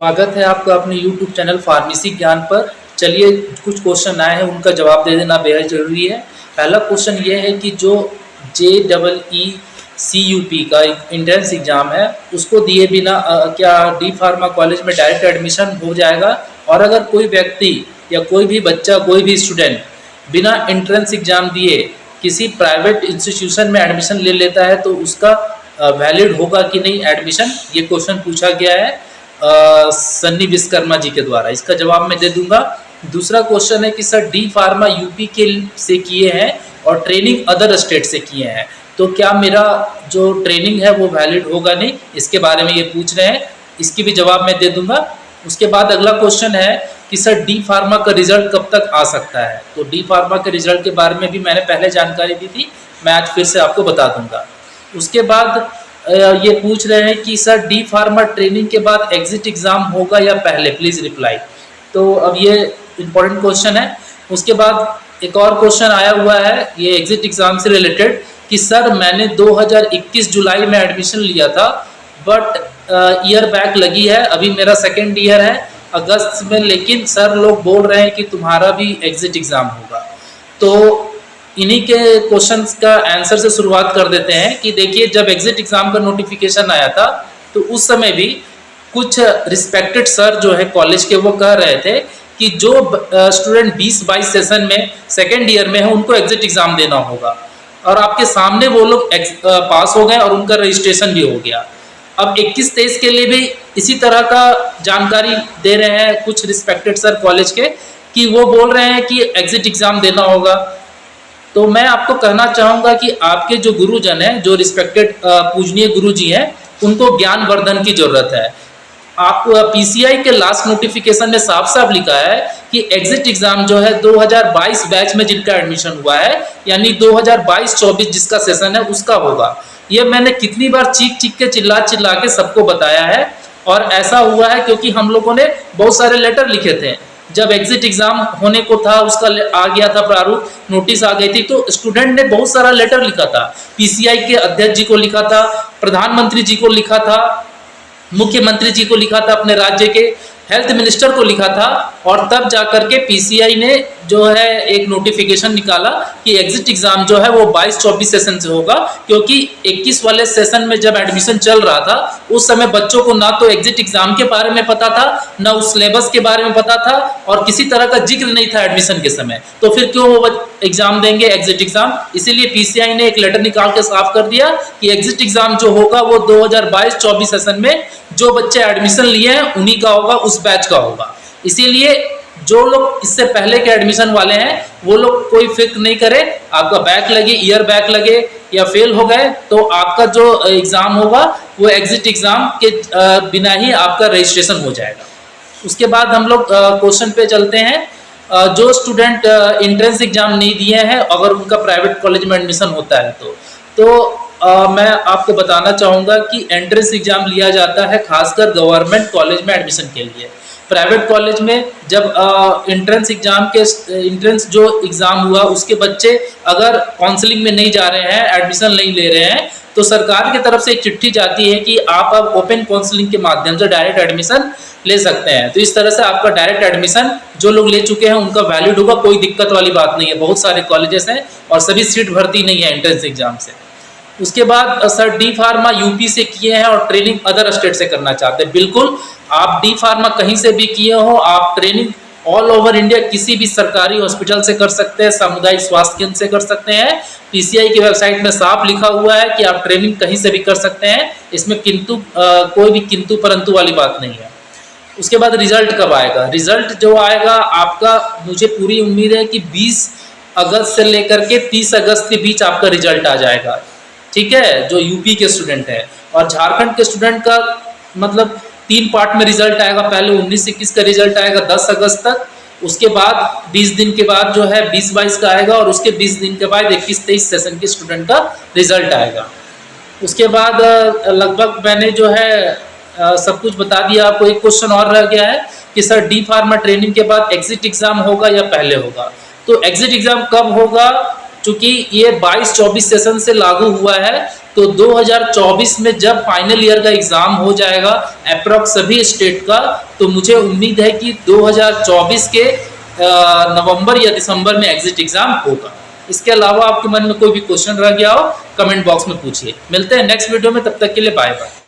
स्वागत है आपका अपने YouTube चैनल फार्मेसी ज्ञान पर। चलिए, कुछ क्वेश्चन आए हैं, उनका जवाब दे देना बेहद ज़रूरी है। पहला क्वेश्चन ये है कि जो JEE-CUP का एंट्रेंस एग्ज़ाम है, उसको दिए बिना क्या डी फार्मा कॉलेज में डायरेक्ट एडमिशन हो जाएगा? और अगर कोई व्यक्ति या कोई भी बच्चा, कोई भी स्टूडेंट बिना एंट्रेंस एग्ज़ाम दिए किसी प्राइवेट इंस्टीट्यूशन में एडमिशन ले लेता है, तो उसका वैलिड होगा कि नहीं एडमिशन? ये क्वेश्चन पूछा गया है सन्नी विश्वकर्मा जी के द्वारा। इसका जवाब मैं दे दूंगा। दूसरा क्वेश्चन है कि सर डी फार्मा यूपी के से किए हैं और ट्रेनिंग अदर स्टेट से किए हैं, तो क्या मेरा जो ट्रेनिंग है वो वैलिड होगा नहीं? इसके बारे में ये पूछ रहे हैं, इसकी भी जवाब मैं दे दूंगा। उसके बाद अगला क्वेश्चन है कि सर डी फार्मा का रिजल्ट कब तक आ सकता है? तो डी फार्मा के रिजल्ट के बारे में भी मैंने पहले जानकारी दी थी, मैं आज फिर से आपको बता दूंगा। उसके बाद ये पूछ रहे हैं कि सर डी फार्मा ट्रेनिंग के बाद एग्जिट एग्ज़ाम होगा या पहले? Please reply. तो अब ये इम्पोर्टेंट क्वेश्चन है। उसके बाद एक और क्वेश्चन आया हुआ है ये एग्जिट एग्ज़ाम से रिलेटेड कि सर मैंने 2021 जुलाई में एडमिशन लिया था, बट ईयर बैक लगी है, अभी मेरा सेकेंड ईयर है अगस्त में, लेकिन सर लोग बोल रहे हैं कि तुम्हारा भी एग्जिट एग्ज़ाम होगा। तो इन्हीं के क्वेश्चंस का आंसर से शुरुआत कर देते हैं कि देखिए, जब एग्जिट एग्ज़ाम का नोटिफिकेशन आया था तो उस समय भी कुछ रिस्पेक्टेड सर जो है कॉलेज के, वो कह रहे थे कि जो स्टूडेंट 20-22 सेशन में सेकेंड ईयर में है उनको एग्जिट एग्ज़ाम देना होगा, और आपके सामने वो लोग पास हो गए और उनका रजिस्ट्रेशन भी हो गया। अब 21-23 के लिए भी इसी तरह का जानकारी दे रहे हैं कुछ रिस्पेक्टेड सर कॉलेज के कि वो बोल रहे हैं कि एग्जिट एग्ज़ाम देना होगा। तो मैं आपको कहना चाहूँगा कि आपके जो गुरुजन हैं, जो रिस्पेक्टेड पूजनीय गुरुजी हैं, उनको ज्ञानवर्धन की ज़रूरत है। आप पीसीआई के लास्ट नोटिफिकेशन में साफ साफ लिखा है कि एग्जिट एग्ज़ाम जो है 2022 बैच में जिनका एडमिशन हुआ है, यानी 2022-24 जिसका सेशन है उसका होगा। ये मैंने कितनी बार चीख के चिल्ला के सबको बताया है, और ऐसा हुआ है क्योंकि हम लोगों ने बहुत सारे लेटर लिखे थे। जब एग्जिट एग्ज़ाम होने को था, उसका आ गया था प्रारूप, नोटिस आ गई थी, तो स्टूडेंट ने बहुत सारा लेटर लिखा था। पीसीआई के अध्यक्ष जी को लिखा था, प्रधानमंत्री जी को लिखा था, मुख्यमंत्री जी को लिखा था, अपने राज्य के हेल्थ मिनिस्टर को लिखा था, और तब जाकर के पीसीआई ने जो है एक नोटिफिकेशन निकाला कि एग्जिट एग्ज़ाम जो है वो 22-24 सेशन से होगा, क्योंकि 21 वाले सेशन में जब एडमिशन चल रहा था उस समय बच्चों को ना तो एग्जिट एग्ज़ाम के बारे में पता था, ना उस सिलेबस के बारे में पता था, और किसी तरह का जिक्र नहीं था एडमिशन के समय। तो फिर क्यों वो एग्ज़ाम देंगे एग्जिट एग्ज़ाम? इसीलिए पीसीआई ने एक लेटर निकाल के साफ कर दिया कि एग्जिट एग्ज़ाम जो होगा वो 2022-24 सेशन में जो बच्चे एडमिशन लिए हैं उन्हीं का होगा, उस बैच का होगा। इसीलिए जो लोग इससे पहले के एडमिशन वाले हैं वो लोग कोई फिक्र नहीं करें, आपका बैक लगे, ईयर बैक लगे या फेल हो गए, तो आपका जो एग्ज़ाम होगा वो एग्जिट एग्ज़ाम के बिना ही आपका रजिस्ट्रेशन हो जाएगा। उसके बाद हम लोग क्वेश्चन पे चलते हैं। जो स्टूडेंट एंट्रेंस एग्ज़ाम नहीं दिए हैं, अगर उनका प्राइवेट कॉलेज में एडमिशन होता है तो मैं आपको बताना चाहूँगा कि एंट्रेंस एग्ज़ाम लिया जाता है खासकर गवर्नमेंट कॉलेज में एडमिशन के लिए। प्राइवेट कॉलेज में जब एंट्रेंस एग्ज़ाम के एंट्रेंस जो एग्ज़ाम हुआ उसके बच्चे अगर काउंसलिंग में नहीं जा रहे हैं, एडमिशन नहीं ले रहे हैं, तो सरकार की तरफ से एक चिट्ठी जाती है कि आप अब ओपन काउंसलिंग के माध्यम से डायरेक्ट एडमिशन ले सकते हैं। तो इस तरह से आपका डायरेक्ट एडमिशन जो लोग ले चुके हैं उनका वैलिड होगा, कोई दिक्कत वाली बात नहीं है। बहुत सारे कॉलेजेस हैं और सभी सीट भरती नहीं है एंट्रेंस एग्ज़ाम से। उसके बाद सर डी फार्मा यूपी से किए हैं और ट्रेनिंग अदर स्टेट से करना चाहते हैं। बिल्कुल, आप डी फार्मा कहीं से भी किए हो, आप ट्रेनिंग ऑल ओवर इंडिया किसी भी सरकारी हॉस्पिटल से कर सकते हैं, सामुदायिक स्वास्थ्य केंद्र से कर सकते हैं। पीसीआई की वेबसाइट में साफ लिखा हुआ है कि आप ट्रेनिंग कहीं से भी कर सकते हैं, इसमें कोई भी किंतु परंतु वाली बात नहीं है। उसके बाद रिजल्ट कब आएगा? रिजल्ट जो आएगा आपका, मुझे पूरी उम्मीद है कि 20 अगस्त से लेकर के 30 अगस्त के बीच आपका रिजल्ट आ जाएगा, ठीक है, जो यूपी के स्टूडेंट हैं। और झारखंड के स्टूडेंट का मतलब 3 पार्ट में रिजल्ट आएगा। पहले 19-21 का रिजल्ट आएगा 10 अगस्त तक, उसके बाद 20 दिन के बाद जो है 20-22 का आएगा, और उसके 20 दिन के बाद 21-23 सेशन के स्टूडेंट का रिजल्ट आएगा। उसके बाद लगभग मैंने जो है सब कुछ बता दिया आपको। एक क्वेश्चन और रह गया है कि सर डी फार्मा ट्रेनिंग के बाद एग्जिट एग्ज़ाम होगा या पहले होगा? तो एग्जिट एग्ज़ाम कब होगा? चूँकि ये 22-24 सेशन से लागू हुआ है, तो 2024 में जब फाइनल ईयर का एग्ज़ाम हो जाएगा अप्रॉक्स सभी स्टेट का, तो मुझे उम्मीद है कि 2024 के नवंबर या दिसंबर में एग्जिट एग्ज़ाम होगा। इसके अलावा आपके मन में कोई भी क्वेश्चन रह गया हो कमेंट बॉक्स में पूछिए। मिलते हैं नेक्स्ट वीडियो में, तब तक के लिए बाय बाय।